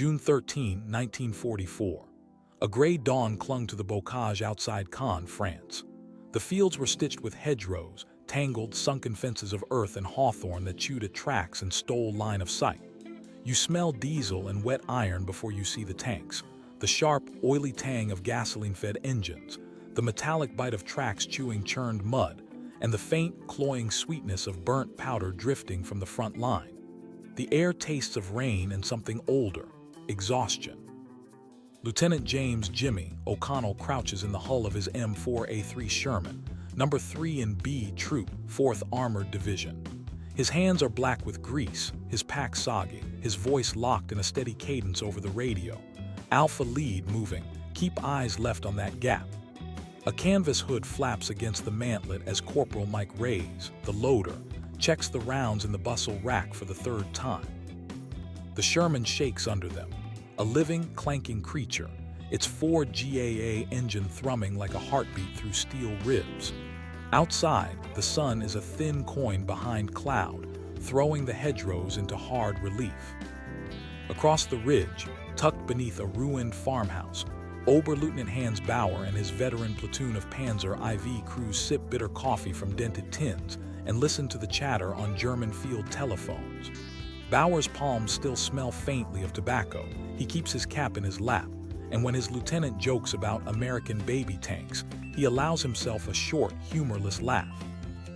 June 13, 1944. A gray dawn clung to the bocage outside Caen, France. The fields were stitched with hedgerows, tangled, sunken fences of earth and hawthorn that chewed at tracks and stole line of sight. You smell diesel and wet iron before you see the tanks, the sharp, oily tang of gasoline-fed engines, the metallic bite of tracks chewing churned mud, and the faint, cloying sweetness of burnt powder drifting from the front line. The air tastes of rain and something older, exhaustion. Lieutenant James "Jimmy" O'Connell crouches in the hull of his M4A3 Sherman, number 3 in B Troop, 4th Armored Division. His hands are black with grease, his pack soggy, his voice locked in a steady cadence over the radio. Alpha lead moving, keep eyes left on that gap. A canvas hood flaps against the mantlet as Corporal Mike Rays, the loader, checks the rounds in the bustle rack for the third time. The Sherman shakes under them, a living, clanking creature, its 4 GAA engine thrumming like a heartbeat through steel ribs. Outside, the sun is a thin coin behind cloud, throwing the hedgerows into hard relief. Across the ridge, tucked beneath a ruined farmhouse, Oberleutnant Hans Bauer and his veteran platoon of Panzer IV crews sip bitter coffee from dented tins and listen to the chatter on German field telephones. Bauer's palms still smell faintly of tobacco. He keeps his cap in his lap, and when his lieutenant jokes about American baby tanks, he allows himself a short, humorless laugh.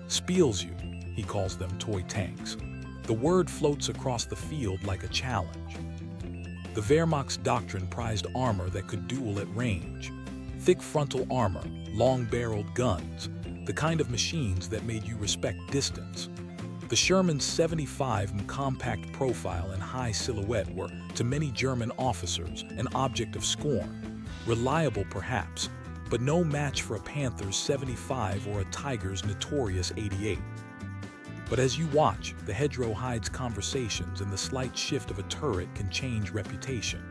Spielzug, he calls them toy tanks. The word floats across the field like a challenge. The Wehrmacht's doctrine prized armor that could duel at range. Thick frontal armor, long-barreled guns, the kind of machines that made you respect distance. The Sherman's 75mm compact profile and high silhouette were, to many German officers, an object of scorn. Reliable perhaps, but no match for a Panzer's 75 or a Tiger's notorious 88. But as you watch, the hedgerow hides conversations and the slight shift of a turret can change reputation.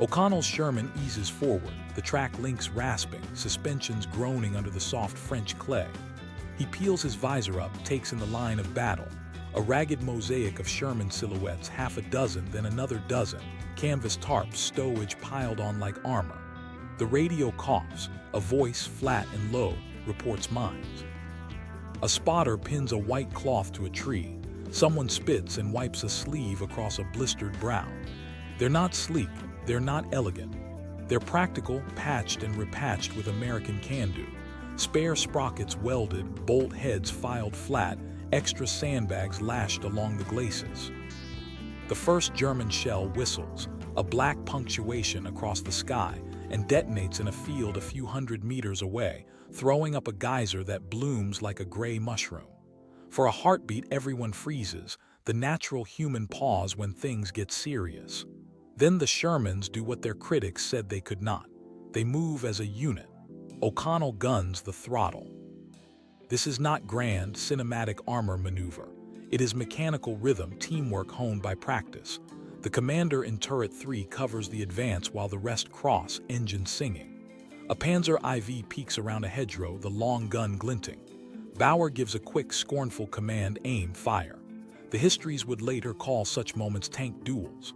O'Connell's Sherman eases forward, the track links rasping, suspensions groaning under the soft French clay. He peels his visor up, takes in the line of battle. A ragged mosaic of Sherman silhouettes, half a dozen, then another dozen, canvas tarps, stowage piled on like armor. The radio coughs, a voice, flat and low, reports mines. A spotter pins a white cloth to a tree. Someone spits and wipes a sleeve across a blistered brow. They're not sleek, they're not elegant. They're practical, patched and repatched with American can-do. Spare sprockets welded, bolt heads filed flat, extra sandbags lashed along the glacis. The first German shell whistles, a black punctuation across the sky, and detonates in a field a few hundred meters away, throwing up a geyser that blooms like a gray mushroom. For a heartbeat, everyone freezes, the natural human pause when things get serious. Then the Shermans do what their critics said they could not. They move as a unit. O'Connell guns the throttle. This is not grand, cinematic armor maneuver. It is mechanical rhythm, teamwork honed by practice. The commander in Turret 3 covers the advance while the rest cross, engine singing. A Panzer IV peeks around a hedgerow, the long gun glinting. Bauer gives a quick, scornful command, aim, fire. The histories would later call such moments tank duels.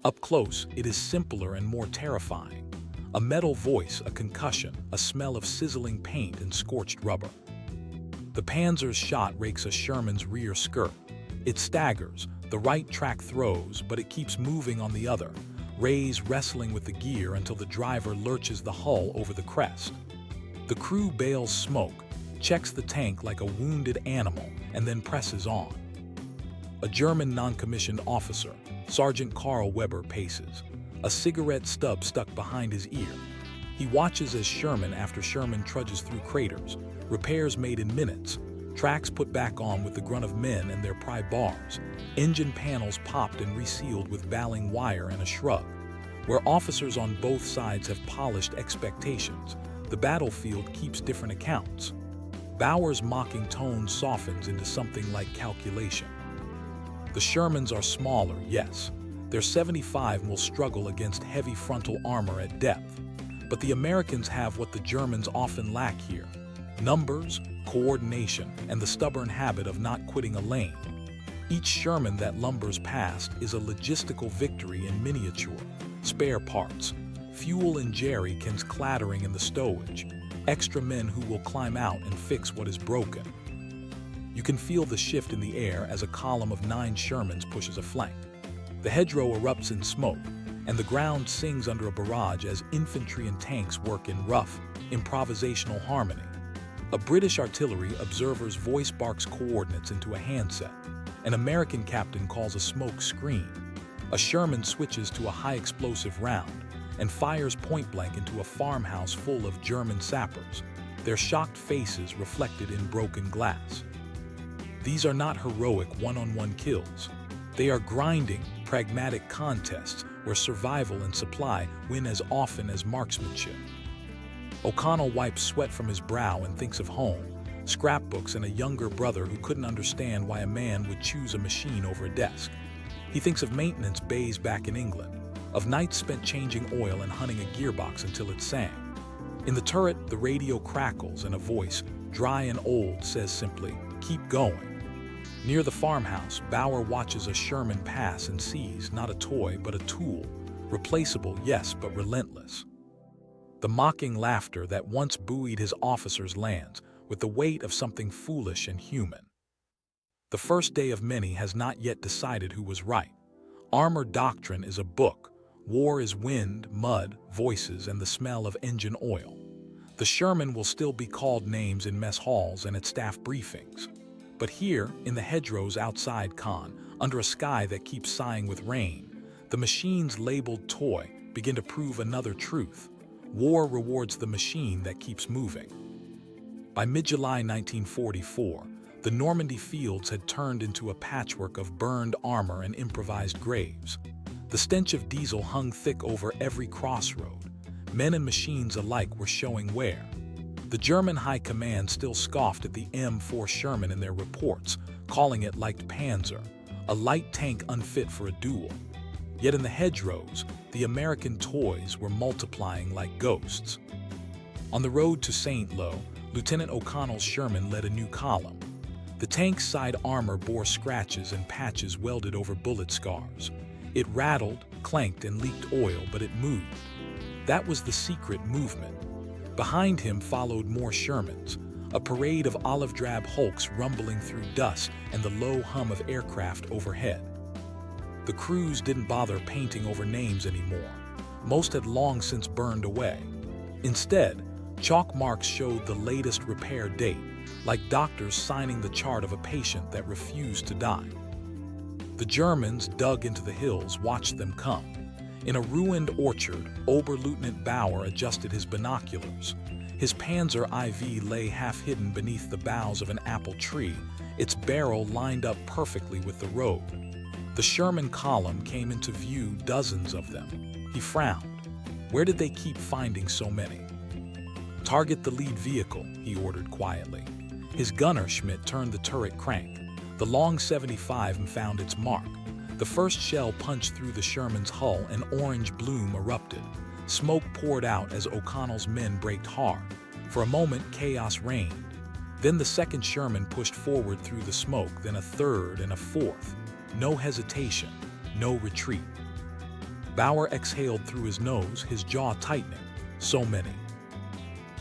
Up close, it is simpler and more terrifying. A metal voice, a concussion, a smell of sizzling paint and scorched rubber. The Panzer's shot rakes a Sherman's rear skirt. It staggers, the right track throws, but it keeps moving on the other, Rays wrestling with the gear until the driver lurches the hull over the crest. The crew bails smoke, checks the tank like a wounded animal, and then presses on. A German non-commissioned officer, Sergeant Karl Weber, paces, a cigarette stub stuck behind his ear. He watches as Sherman after Sherman trudges through craters, repairs made in minutes, tracks put back on with the grunt of men and their pry bars, engine panels popped and resealed with baling wire and a shrug. Where officers on both sides have polished expectations, the battlefield keeps different accounts. Bauer's mocking tone softens into something like calculation. The Shermans are smaller, yes. Their 75 will struggle against heavy frontal armor at depth. But the Americans have what the Germans often lack here: numbers, coordination, and the stubborn habit of not quitting a lane. Each Sherman that lumbers past is a logistical victory in miniature. Spare parts, fuel and jerry cans clattering in the stowage, extra men who will climb out and fix what is broken. You can feel the shift in the air as a column of 9 Shermans pushes a flank. The hedgerow erupts in smoke, and the ground sings under a barrage as infantry and tanks work in rough, improvisational harmony. A British artillery observer's voice barks coordinates into a handset. An American captain calls a smoke screen. A Sherman switches to a high-explosive round and fires point-blank into a farmhouse full of German sappers, their shocked faces reflected in broken glass. These are not heroic one-on-one kills. They are grinding, pragmatic contests where survival and supply win as often as marksmanship. O'Connell wipes sweat from his brow and thinks of home, scrapbooks and a younger brother who couldn't understand why a man would choose a machine over a desk. He thinks of maintenance bays back in England, of nights spent changing oil and hunting a gearbox until it sang. In the turret, the radio crackles and a voice, dry and old, says simply, "Keep going." Near the farmhouse, Bauer watches a Sherman pass and sees not a toy but a tool, replaceable, yes, but relentless. The mocking laughter that once buoyed his officers lands with the weight of something foolish and human. The first day of many has not yet decided who was right. Armor doctrine is a book. War is wind, mud, voices, and the smell of engine oil. The Sherman will still be called names in mess halls and at staff briefings. But here, in the hedgerows outside Caen, under a sky that keeps sighing with rain, the machines labeled toy begin to prove another truth. War rewards the machine that keeps moving. By mid-July 1944, the Normandy fields had turned into a patchwork of burned armor and improvised graves. The stench of diesel hung thick over every crossroad. Men and machines alike were showing wear. The German High Command still scoffed at the M4 Sherman in their reports, calling it light Panzer, a light tank unfit for a duel. Yet in the hedgerows, the American toys were multiplying like ghosts. On the road to St. Lo, Lieutenant O'Connell's Sherman led a new column. The tank's side armor bore scratches and patches welded over bullet scars. It rattled, clanked, and leaked oil, but it moved. That was the secret movement. Behind him followed more Shermans, a parade of olive-drab hulks rumbling through dust and the low hum of aircraft overhead. The crews didn't bother painting over names anymore. Most had long since burned away. Instead, chalk marks showed the latest repair date, like doctors signing the chart of a patient that refused to die. The Germans, dug into the hills, watched them come. In a ruined orchard, Oberleutnant Bauer adjusted his binoculars. His Panzer IV lay half-hidden beneath the boughs of an apple tree, its barrel lined up perfectly with the road. The Sherman column came into view, dozens of them. He frowned. Where did they keep finding so many? "Target the lead vehicle," he ordered quietly. His gunner, Schmidt, turned the turret crank. The long 75 and found its mark. The first shell punched through the Sherman's hull and orange bloom erupted. Smoke poured out as O'Connell's men braked hard. For a moment, chaos reigned. Then the second Sherman pushed forward through the smoke, then a third and a fourth. No hesitation, no retreat. Bauer exhaled through his nose, his jaw tightening. So many.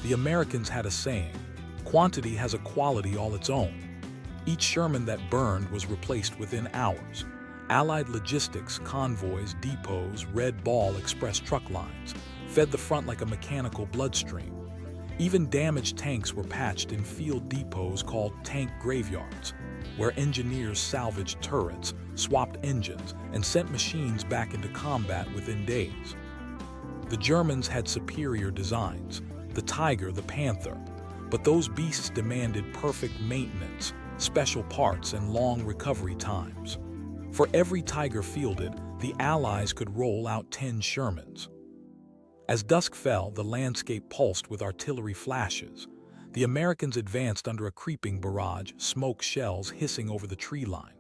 The Americans had a saying, "Quantity has a quality all its own." Each Sherman that burned was replaced within hours. Allied logistics, convoys, depots, Red Ball express truck lines, fed the front like a mechanical bloodstream. Even damaged tanks were patched in field depots called tank graveyards, where engineers salvaged turrets, swapped engines, and sent machines back into combat within days. The Germans had superior designs, the Tiger, the Panther, but those beasts demanded perfect maintenance, special parts, and long recovery times. For every Tiger fielded, the Allies could roll out 10 Shermans. As dusk fell, the landscape pulsed with artillery flashes. The Americans advanced under a creeping barrage, smoke shells hissing over the tree line.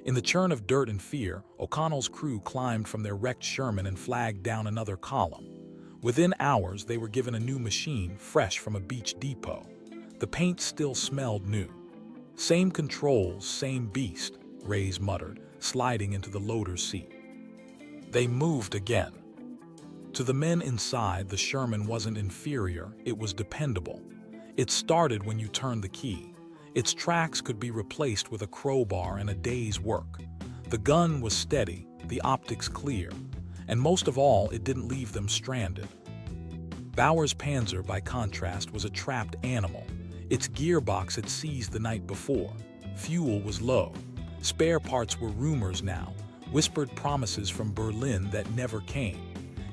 In the churn of dirt and fear, O'Connell's crew climbed from their wrecked Sherman and flagged down another column. Within hours, they were given a new machine, fresh from a beach depot. The paint still smelled new. Same controls, same beast. Reyes muttered, sliding into the loader's seat. They moved again. To the men inside, the Sherman wasn't inferior, it was dependable. It started when you turned the key. Its tracks could be replaced with a crowbar and a day's work. The gun was steady, the optics clear, and most of all, it didn't leave them stranded. Bauer's Panzer, by contrast, was a trapped animal. Its gearbox had seized the night before. Fuel was low. Spare parts were rumors now, whispered promises from Berlin that never came.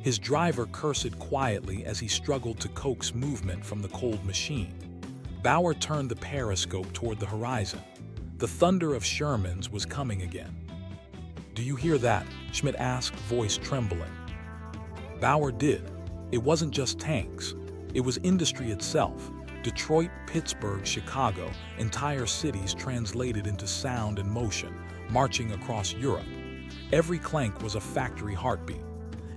His driver cursed quietly as he struggled to coax movement from the cold machine. Bauer turned the periscope toward the horizon. The thunder of Shermans was coming again. "Do you hear that?" Schmidt asked, voice trembling. Bauer did. It wasn't just tanks. It was industry itself. Detroit, Pittsburgh, Chicago, entire cities translated into sound and motion, marching across Europe. Every clank was a factory heartbeat.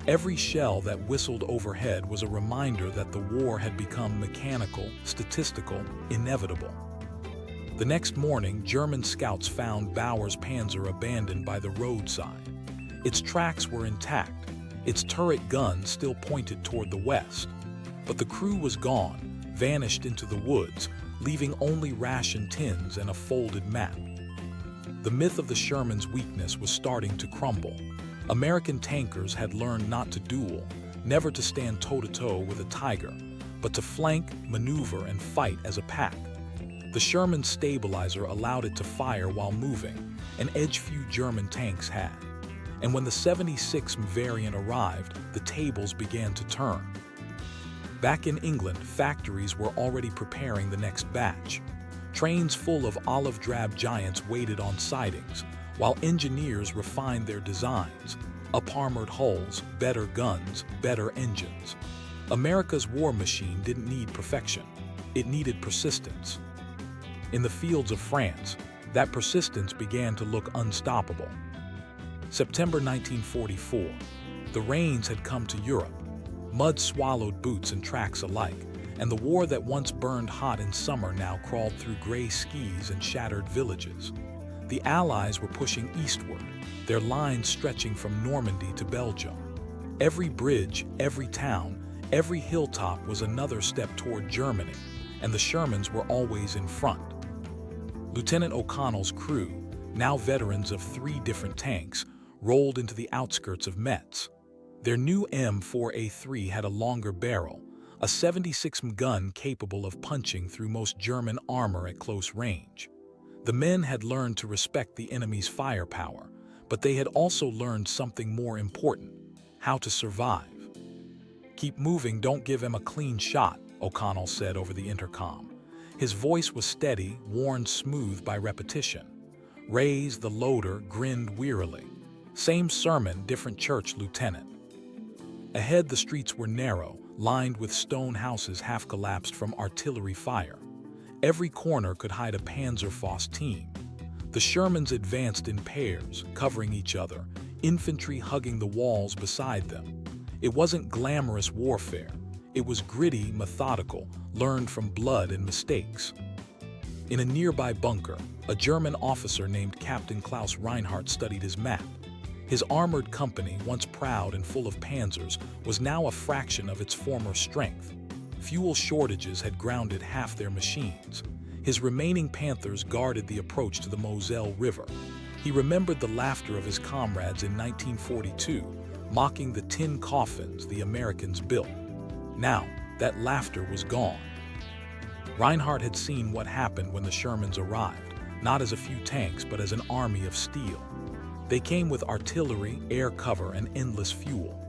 Every shell that whistled overhead was a reminder that the war had become mechanical, statistical, inevitable. The next morning, German scouts found Bauer's Panzer abandoned by the roadside. Its tracks were intact, its turret gun still pointed toward the west. But the crew was gone, vanished into the woods, leaving only ration tins and a folded map. The myth of the Sherman's weakness was starting to crumble. American tankers had learned not to duel, never to stand toe-to-toe with a tiger, but to flank, maneuver, and fight as a pack. The Sherman stabilizer allowed it to fire while moving, an edge few German tanks had. And when the 76 variant arrived, the tables began to turn. Back in England, factories were already preparing the next batch. Trains full of olive-drab giants waited on sidings, while engineers refined their designs, up-armored hulls, better guns, better engines. America's war machine didn't need perfection. It needed persistence. In the fields of France, that persistence began to look unstoppable. September 1944. The rains had come to Europe. Mud swallowed boots and tracks alike, and the war that once burned hot in summer now crawled through gray skis and shattered villages. The Allies were pushing eastward, their lines stretching from Normandy to Belgium. Every bridge, every town, every hilltop was another step toward Germany, and the Shermans were always in front. Lieutenant O'Connell's crew, now veterans of 3 different tanks, rolled into the outskirts of Metz. Their new M4A3 had a longer barrel, a 76 gun capable of punching through most German armor at close range. The men had learned to respect the enemy's firepower, but they had also learned something more important: how to survive. "Keep moving, don't give him a clean shot," O'Connell said over the intercom. His voice was steady, worn smooth by repetition. Reyes, the loader, grinned wearily. Same sermon, different church, Lieutenant. Ahead, the streets were narrow, lined with stone houses half collapsed from artillery fire. Every corner could hide a Panzerfaust team. The Shermans advanced in pairs, covering each other, infantry hugging the walls beside them. It wasn't glamorous warfare. It was gritty, methodical, learned from blood and mistakes. In a nearby bunker, a German officer named Captain Klaus Reinhardt studied his map. His armored company, once proud and full of Panzers, was now a fraction of its former strength. Fuel shortages had grounded half their machines. His remaining Panthers guarded the approach to the Moselle River. He remembered the laughter of his comrades in 1942, mocking the tin coffins the Americans built. Now, that laughter was gone. Reinhardt had seen what happened when the Shermans arrived, not as a few tanks, but as an army of steel. They came with artillery, air cover, and endless fuel.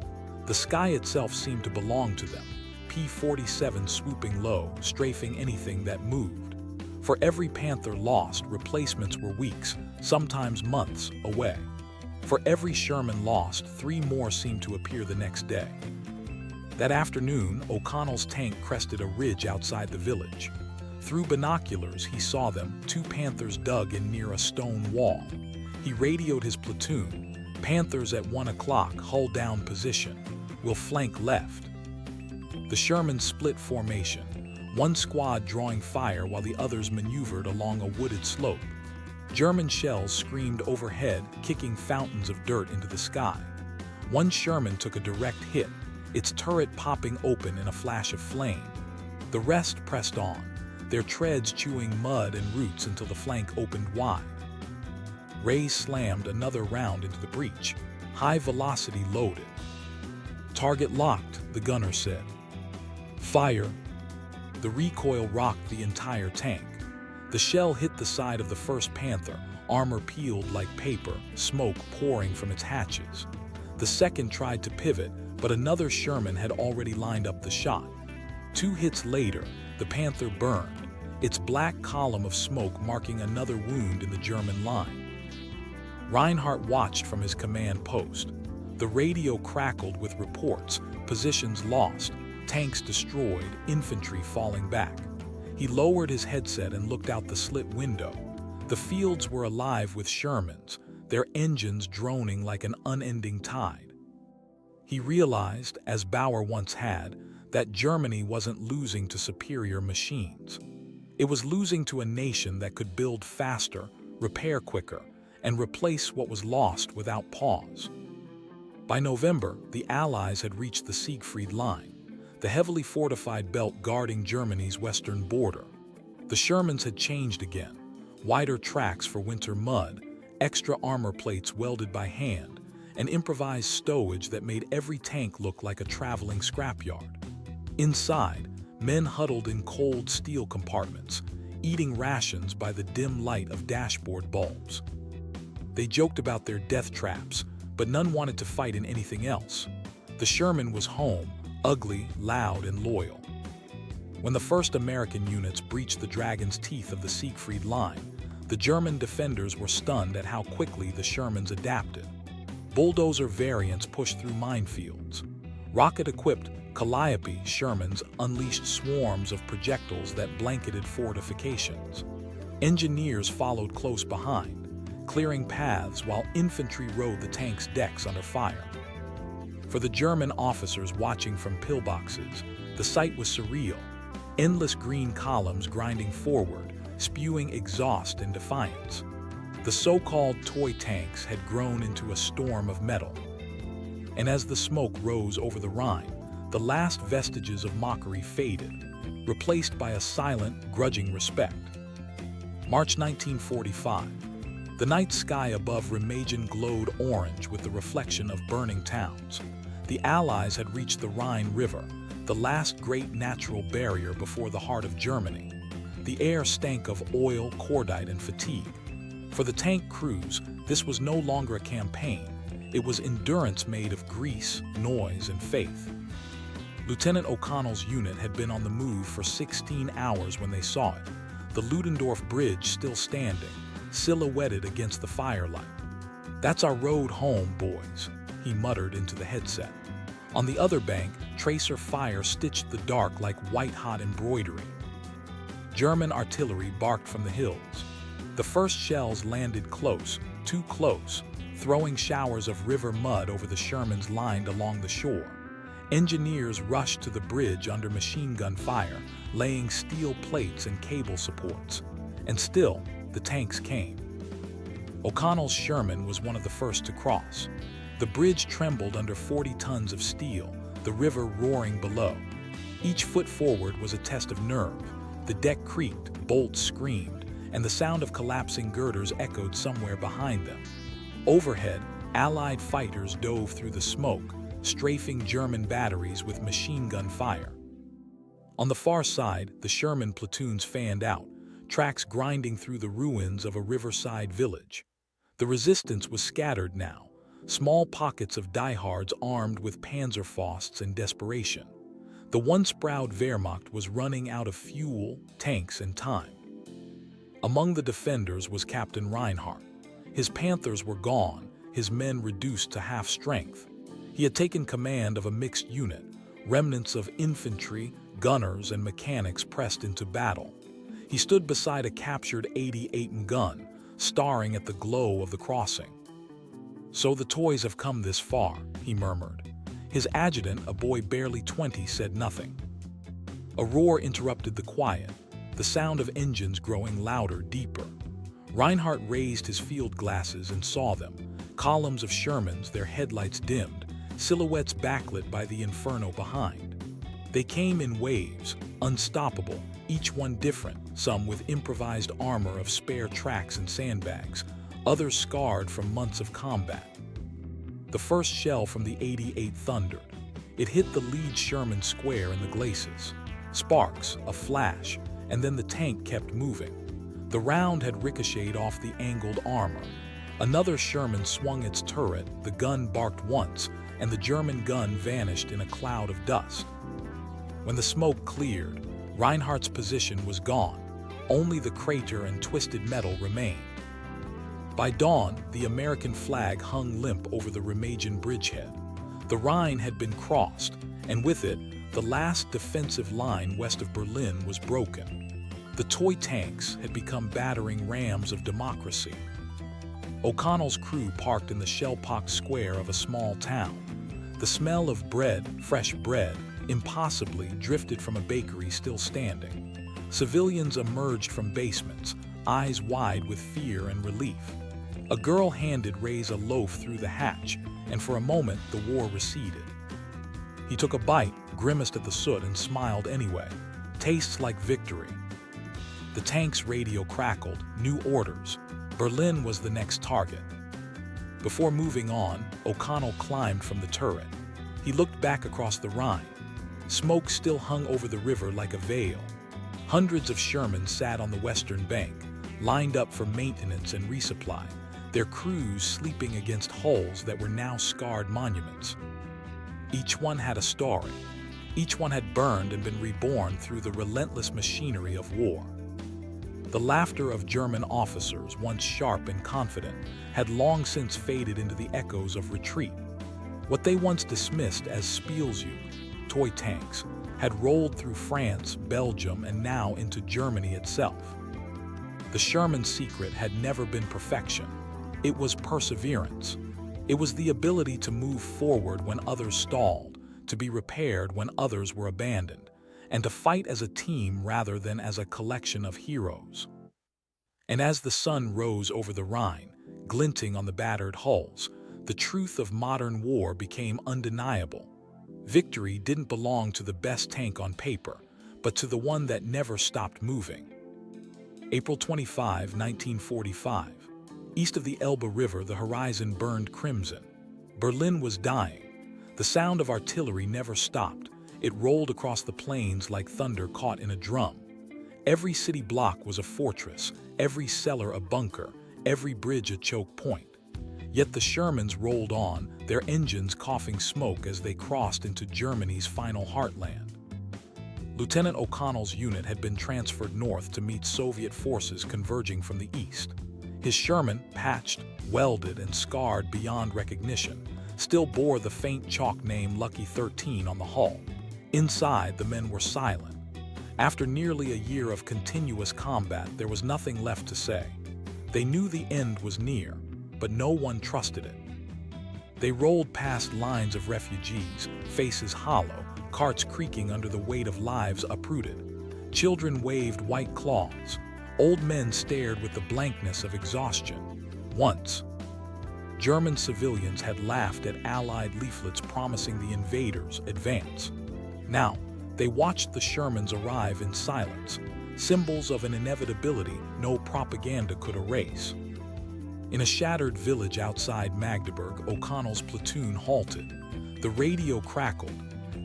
The sky itself seemed to belong to them, P-47 swooping low, strafing anything that moved. For every Panther lost, replacements were weeks, sometimes months, away. For every Sherman lost, 3 more seemed to appear the next day. That afternoon, O'Connell's tank crested a ridge outside the village. Through binoculars, he saw them, 2 Panthers dug in near a stone wall. He radioed his platoon. "Panthers at 1 o'clock, hull down position. We'll flank left." The Shermans split formation, one squad drawing fire while the others maneuvered along a wooded slope. German shells screamed overhead, kicking fountains of dirt into the sky. One Sherman took a direct hit, its turret popping open in a flash of flame. The rest pressed on, their treads chewing mud and roots until the flank opened wide. Ray slammed another round into the breach, high velocity loaded. "Target locked," the gunner said. "Fire." The recoil rocked the entire tank. The shell hit the side of the first Panther, armor peeled like paper, smoke pouring from its hatches. The second tried to pivot, but another Sherman had already lined up the shot. 2 hits later, the Panther burned, its black column of smoke marking another wound in the German line. Reinhardt watched from his command post. The radio crackled with reports, positions lost, tanks destroyed, infantry falling back. He lowered his headset and looked out the slit window. The fields were alive with Shermans, their engines droning like an unending tide. He realized, as Bauer once had, that Germany wasn't losing to superior machines. It was losing to a nation that could build faster, repair quicker, and replace what was lost without pause. By November, the Allies had reached the Siegfried Line, the heavily fortified belt guarding Germany's western border. The Shermans had changed again, wider tracks for winter mud, extra armor plates welded by hand, and improvised stowage that made every tank look like a traveling scrapyard. Inside, men huddled in cold steel compartments, eating rations by the dim light of dashboard bulbs. They joked about their death traps, but none wanted to fight in anything else. The Sherman was home, ugly, loud, and loyal. When the first American units breached the dragon's teeth of the Siegfried Line, the German defenders were stunned at how quickly the Shermans adapted. Bulldozer variants pushed through minefields. Rocket-equipped Calliope Shermans unleashed swarms of projectiles that blanketed fortifications. Engineers followed close behind, clearing paths while infantry rode the tank's decks under fire. For the German officers watching from pillboxes, the sight was surreal. Endless green columns grinding forward, spewing exhaust and defiance. The so-called toy tanks had grown into a storm of metal. And as the smoke rose over the Rhine, the last vestiges of mockery faded, replaced by a silent, grudging respect. March 1945. The night sky above Remagen glowed orange with the reflection of burning towns. The Allies had reached the Rhine River, the last great natural barrier before the heart of Germany. The air stank of oil, cordite, and fatigue. For the tank crews, this was no longer a campaign. It was endurance made of grease, noise, and faith. Lieutenant O'Connell's unit had been on the move for 16 hours when they saw it, the Ludendorff Bridge still standing, silhouetted against the firelight. "That's our road home, boys," he muttered into the headset. On the other bank, tracer fire stitched the dark like white-hot embroidery. German artillery barked from the hills. The first shells landed close, too close, throwing showers of river mud over the Shermans lined along the shore. Engineers rushed to the bridge under machine gun fire, laying steel plates and cable supports. And still, the tanks came. O'Connell's Sherman was one of the first to cross. The bridge trembled under 40 tons of steel, the river roaring below. Each foot forward was a test of nerve. The deck creaked, bolts screamed, and the sound of collapsing girders echoed somewhere behind them. Overhead, Allied fighters dove through the smoke, strafing German batteries with machine gun fire. On the far side, the Sherman platoons fanned out, tracks grinding through the ruins of a riverside village. The resistance was scattered now, small pockets of diehards armed with Panzerfausts in desperation. The once-proud Wehrmacht was running out of fuel, tanks, and time. Among the defenders was Captain Reinhardt. His Panthers were gone, his men reduced to half strength. He had taken command of a mixed unit, remnants of infantry, gunners, and mechanics pressed into battle. He stood beside a captured 88 gun, staring at the glow of the crossing. "So the toys have come this far," he murmured. His adjutant, a boy barely 20, said nothing. A roar interrupted the quiet, the sound of engines growing louder, deeper. Reinhardt raised his field glasses and saw them, columns of Shermans, their headlights dimmed, silhouettes backlit by the inferno behind. They came in waves, unstoppable, each one different, some with improvised armor of spare tracks and sandbags, others scarred from months of combat. The first shell from the 88 thundered. It hit the lead Sherman square in the glacis. Sparks, a flash, and then the tank kept moving. The round had ricocheted off the angled armor. Another Sherman swung its turret, the gun barked once, and the German gun vanished in a cloud of dust. When the smoke cleared, Reinhardt's position was gone. Only the crater and twisted metal remained. By dawn, the American flag hung limp over the Remagen bridgehead. The Rhine had been crossed, and with it, the last defensive line west of Berlin was broken. The toy tanks had become battering rams of democracy. O'Connell's crew parked in the shell-pocked square of a small town. The smell of bread, fresh bread, impossibly drifted from a bakery still standing. Civilians emerged from basements, eyes wide with fear and relief. A girl handed Reyes a loaf through the hatch, and for a moment the war receded. He took a bite, grimaced at the soot, and smiled anyway. Tastes like victory. The tank's radio crackled, new orders. Berlin was the next target. Before moving on, O'Connell climbed from the turret. He looked back across the Rhine. Smoke still hung over the river like a veil. Hundreds of Shermans sat on the western bank, lined up for maintenance and resupply, their crews sleeping against hulls that were now scarred monuments. Each one had a story. Each one had burned and been reborn through the relentless machinery of war. The laughter of German officers, once sharp and confident, had long since faded into the echoes of retreat. What they once dismissed as Spielzug, toy tanks, had rolled through France, Belgium, and now into Germany itself. The Sherman secret had never been perfection. It was perseverance. It was the ability to move forward when others stalled, to be repaired when others were abandoned, and to fight as a team rather than as a collection of heroes. And as the sun rose over the Rhine, glinting on the battered hulls, the truth of modern war became undeniable. Victory didn't belong to the best tank on paper, but to the one that never stopped moving. April 25, 1945. East of the Elbe River, the horizon burned crimson. Berlin was dying. The sound of artillery never stopped. It rolled across the plains like thunder caught in a drum. Every city block was a fortress, every cellar a bunker, every bridge a choke point. Yet the Shermans rolled on, their engines coughing smoke as they crossed into Germany's final heartland. Lieutenant O'Connell's unit had been transferred north to meet Soviet forces converging from the east. His Sherman, patched, welded, and scarred beyond recognition, still bore the faint chalk name Lucky 13 on the hull. Inside, the men were silent. After nearly a year of continuous combat, there was nothing left to say. They knew the end was near, but no one trusted it. They rolled past lines of refugees, faces hollow, carts creaking under the weight of lives uprooted. Children waved white claws. Old men stared with the blankness of exhaustion. Once, German civilians had laughed at Allied leaflets promising the invaders advance. Now, they watched the Shermans arrive in silence, symbols of an inevitability no propaganda could erase. In a shattered village outside Magdeburg, O'Connell's platoon halted. The radio crackled.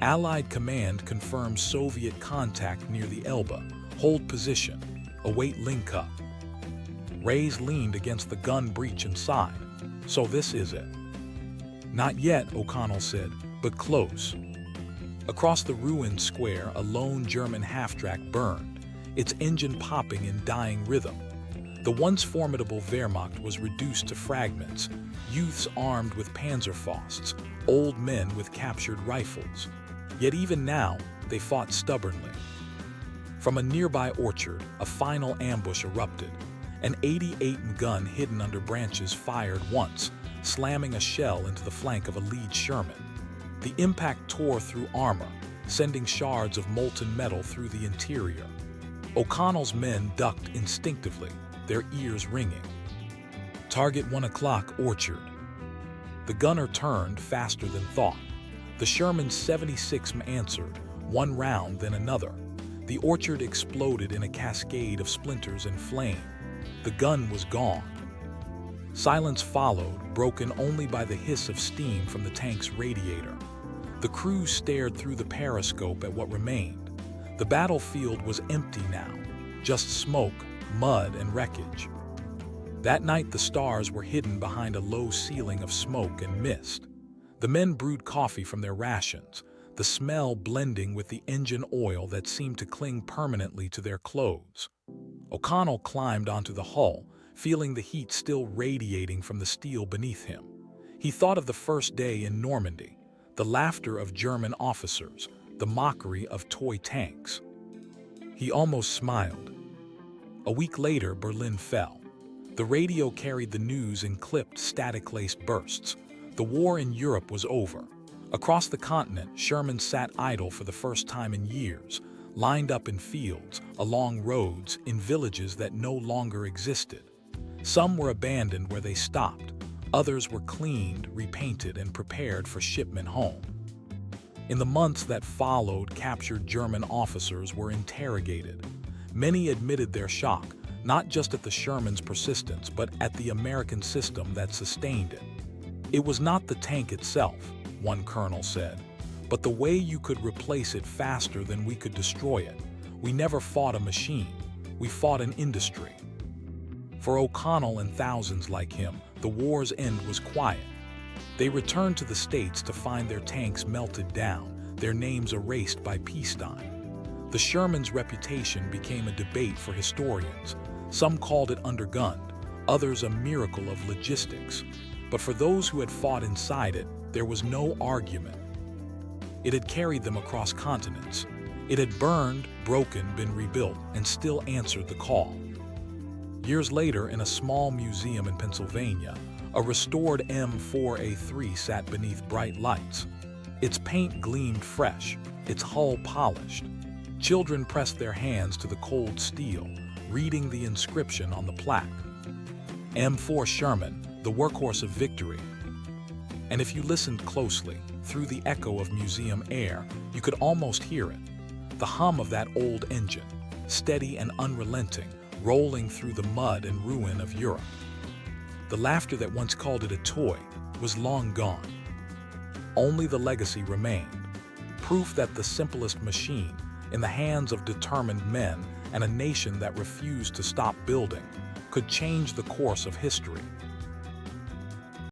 Allied command confirmed Soviet contact near the Elbe. Hold position. Await link-up. Reyes leaned against the gun breech and sighed. So this is it. Not yet, O'Connell said, but close. Across the ruined square, a lone German half-track burned, its engine popping in dying rhythm. The once formidable Wehrmacht was reduced to fragments, youths armed with Panzerfausts, old men with captured rifles. Yet even now, they fought stubbornly. From a nearby orchard, a final ambush erupted. An 88 gun hidden under branches fired once, slamming a shell into the flank of a lead Sherman. The impact tore through armor, sending shards of molten metal through the interior. O'Connell's men ducked instinctively. their ears ringing. Target 1 o'clock, Orchard. The gunner turned faster than thought. The Sherman 76 answered, one round then another. The Orchard exploded in a cascade of splinters and flame. The gun was gone. Silence followed, broken only by the hiss of steam from the tank's radiator. The crew stared through the periscope at what remained. The battlefield was empty now, just smoke, mud, and wreckage. That night the stars were hidden behind a low ceiling of smoke and mist. The men brewed coffee from their rations, the smell blending with the engine oil that seemed to cling permanently to their clothes. O'Connell climbed onto the hull, feeling the heat still radiating from the steel beneath him. He thought of the first day in Normandy, the laughter of German officers, the mockery of toy tanks. He almost smiled. A week later, Berlin fell. The radio carried the news in clipped, static-laced bursts. The war in Europe was over. Across the continent, Shermans sat idle for the first time in years, lined up in fields, along roads, in villages that no longer existed. Some were abandoned where they stopped. Others were cleaned, repainted, and prepared for shipment home. In the months that followed, captured German officers were interrogated. Many admitted their shock, not just at the Sherman's persistence, but at the American system that sustained it. It was not the tank itself, one colonel said, but the way you could replace it faster than we could destroy it. We never fought a machine. We fought an industry. For O'Connell and thousands like him, the war's end was quiet. They returned to the States to find their tanks melted down, their names erased by peacetime. The Sherman's reputation became a debate for historians. Some called it undergunned, others a miracle of logistics. But for those who had fought inside it, there was no argument. It had carried them across continents. It had burned, broken, been rebuilt, and still answered the call. Years later, in a small museum in Pennsylvania, a restored M4A3 sat beneath bright lights. Its paint gleamed fresh, its hull polished. Children pressed their hands to the cold steel, reading the inscription on the plaque. M4 Sherman, the workhorse of victory. And if you listened closely, through the echo of museum air, you could almost hear it. The hum of that old engine, steady and unrelenting, rolling through the mud and ruin of Europe. The laughter that once called it a toy was long gone. Only the legacy remained, proof that the simplest machine, in the hands of determined men and a nation that refused to stop building, could change the course of history.